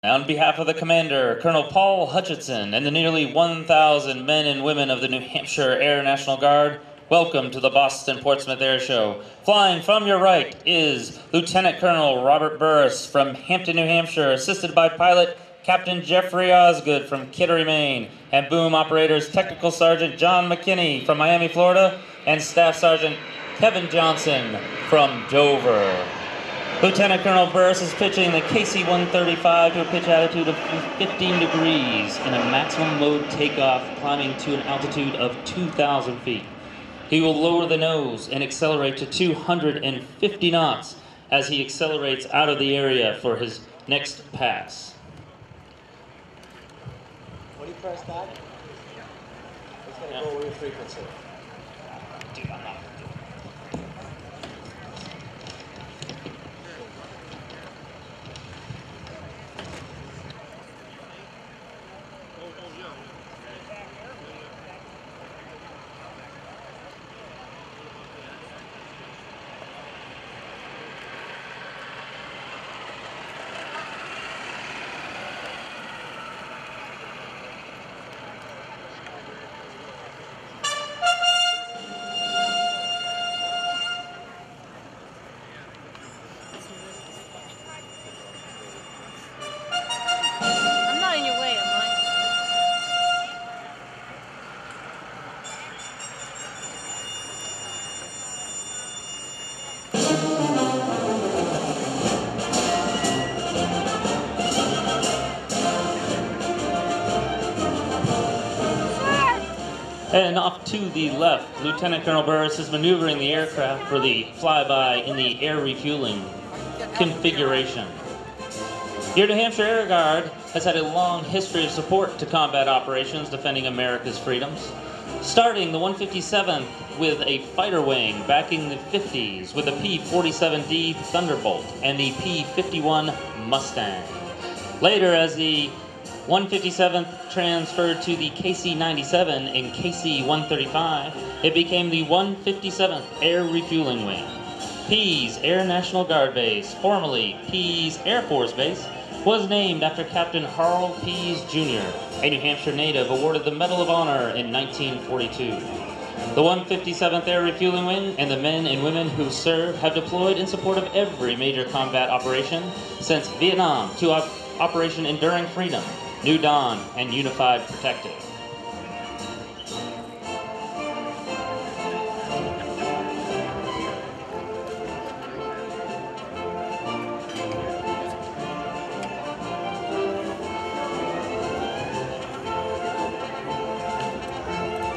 On behalf of the Commander, Colonel Paul Hutchinson, and the nearly 1,000 men and women of the New Hampshire Air National Guard, welcome to the Boston Portsmouth Airshow. Flying from your right is Lieutenant Colonel Robert Burris from Hampton, New Hampshire, assisted by pilot Captain Jeffrey Osgood from Kittery, Maine, and boom operators Technical Sergeant John McKinney from Miami, Florida, and Staff Sergeant Kevin Johnson from Dover. Lieutenant Colonel Burris is pitching the KC-135 to a pitch altitude of 15 degrees in a maximum mode takeoff, climbing to an altitude of 2,000 feet. He will lower the nose and accelerate to 250 knots as he accelerates out of the area for his next pass. When you press that, it's going to go over your frequency. Dude, I'm not. And off to the left, Lieutenant Colonel Burris is maneuvering the aircraft for the flyby in the air refueling configuration. Your New Hampshire Air Guard has had a long history of support to combat operations defending America's freedoms, starting the 157th with a fighter wing back in the 50s with the P-47D Thunderbolt and the P-51 Mustang. Later, as the 157th transferred to the KC-97 and KC-135, it became the 157th Air Refueling Wing. Pease Air National Guard Base, formerly Pease Air Force Base, was named after Captain Harl Pease Jr., a New Hampshire native awarded the Medal of Honor in 1942. The 157th Air Refueling Wing and the men and women who serve have deployed in support of every major combat operation since Vietnam to Operation Enduring Freedom, New Dawn, and Unified Protective.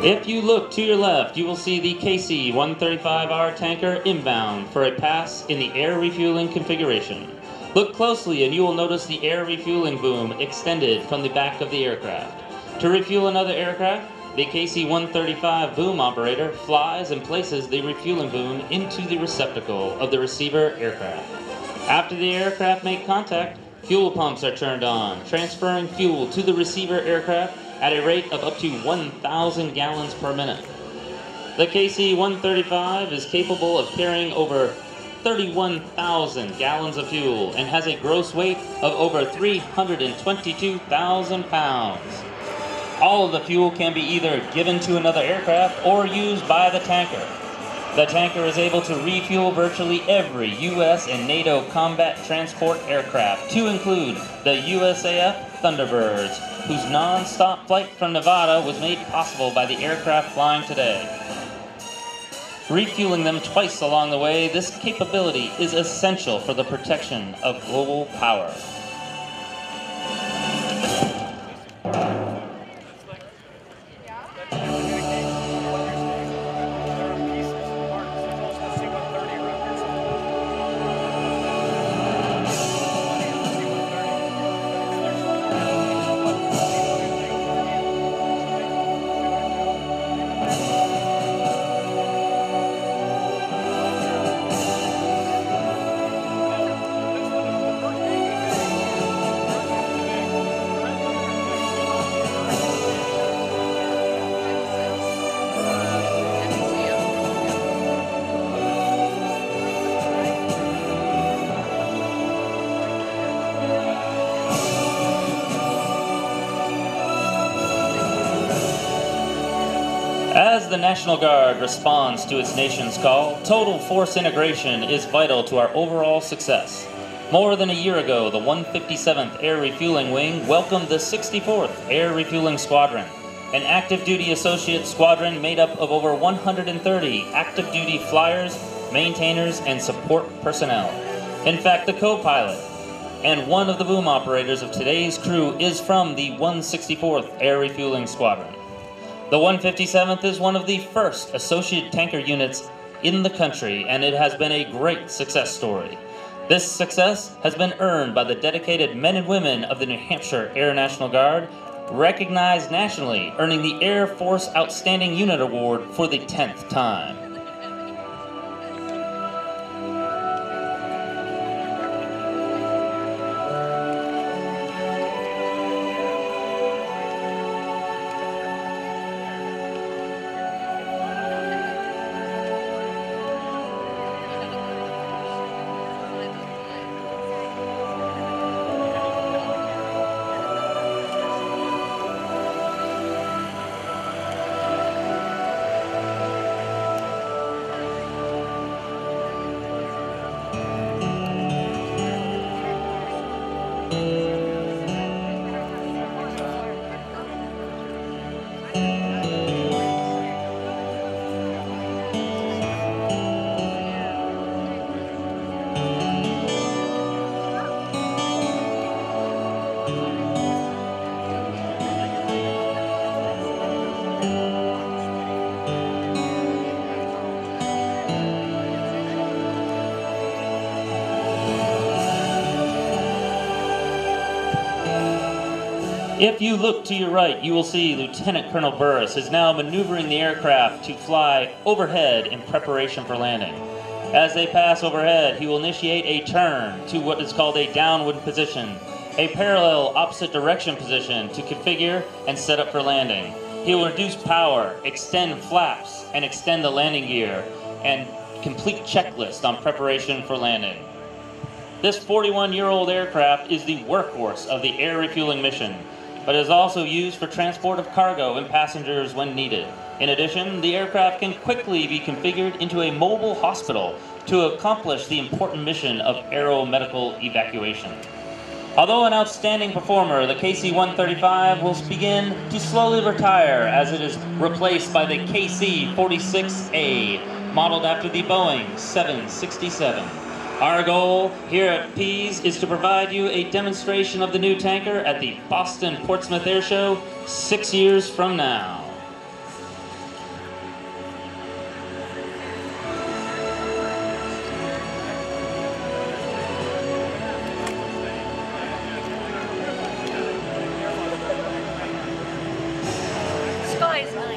If you look to your left, you will see the KC-135R tanker inbound for a pass in the air refueling configuration. Look closely and you will notice the air refueling boom extended from the back of the aircraft. To refuel another aircraft, the KC-135 boom operator flies and places the refueling boom into the receptacle of the receiver aircraft. After the aircraft make contact, fuel pumps are turned on, transferring fuel to the receiver aircraft at a rate of up to 1,000 gallons per minute. The KC-135 is capable of carrying over 31,000 gallons of fuel and has a gross weight of over 322,000 pounds. All of the fuel can be either given to another aircraft or used by the tanker. The tanker is able to refuel virtually every U.S. and NATO combat transport aircraft, to include the USAF Thunderbirds, whose non-stop flight from Nevada was made possible by the aircraft flying today. Refueling them twice along the way, this capability is essential for the protection of global power. the National Guard responds to its nation's call, total force integration is vital to our overall success. More than a year ago, the 157th Air Refueling Wing welcomed the 64th Air Refueling Squadron, an active-duty associate squadron made up of over 130 active-duty flyers, maintainers, and support personnel. In fact, the co-pilot and one of the boom operators of today's crew is from the 164th Air Refueling Squadron. The 157th is one of the first associate tanker units in the country, and it has been a great success story. This success has been earned by the dedicated men and women of the New Hampshire Air National Guard, recognized nationally, earning the Air Force Outstanding Unit Award for the 10th time. If you look to your right, you will see Lieutenant Colonel Burris is now maneuvering the aircraft to fly overhead in preparation for landing. As they pass overhead, he will initiate a turn to what is called a downwind position, a parallel opposite direction position to configure and set up for landing. He will reduce power, extend flaps, and extend the landing gear, and complete checklist on preparation for landing. This 41-year-old aircraft is the workhorse of the air refueling mission, but is also used for transport of cargo and passengers when needed. In addition, the aircraft can quickly be configured into a mobile hospital to accomplish the important mission of aeromedical evacuation. Although an outstanding performer, the KC-135 will begin to slowly retire as it is replaced by the KC-46A, modeled after the Boeing 767. Our goal here at Pease is to provide you a demonstration of the new tanker at the Boston Portsmouth Airshow 6 years from now. Sky's nice.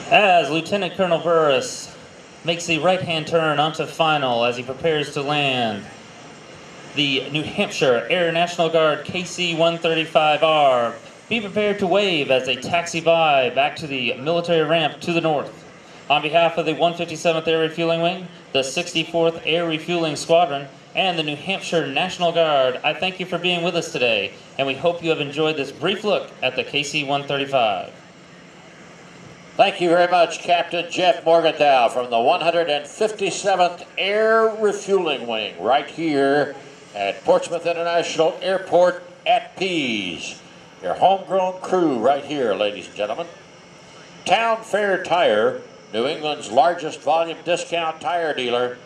As Lieutenant Colonel Burris makes the right-hand turn onto final as he prepares to land, the New Hampshire Air National Guard KC-135R, be prepared to wave as they taxi by back to the military ramp to the north. On behalf of the 157th Air Refueling Wing, the 64th Air Refueling Squadron, and the New Hampshire National Guard, I thank you for being with us today, and we hope you have enjoyed this brief look at the KC-135. Thank you very much, Captain Jeff Morgenthau from the 157th Air Refueling Wing, right here at Portsmouth International Airport at Pease. Your homegrown crew right here, ladies and gentlemen. Town Fair Tire, New England's largest volume discount tire dealer.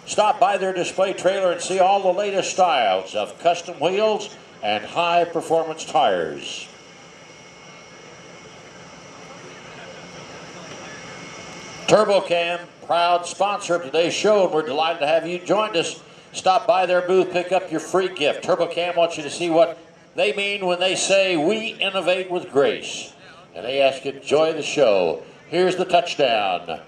Stop by their display trailer and see all the latest styles of custom wheels and high-performance tires. TurboCam, proud sponsor of today's show, and we're delighted to have you join us. Stop by their booth, pick up your free gift. TurboCam wants you to see what they mean when they say, "We innovate with grace." And they ask you to enjoy the show. Here's the touchdown.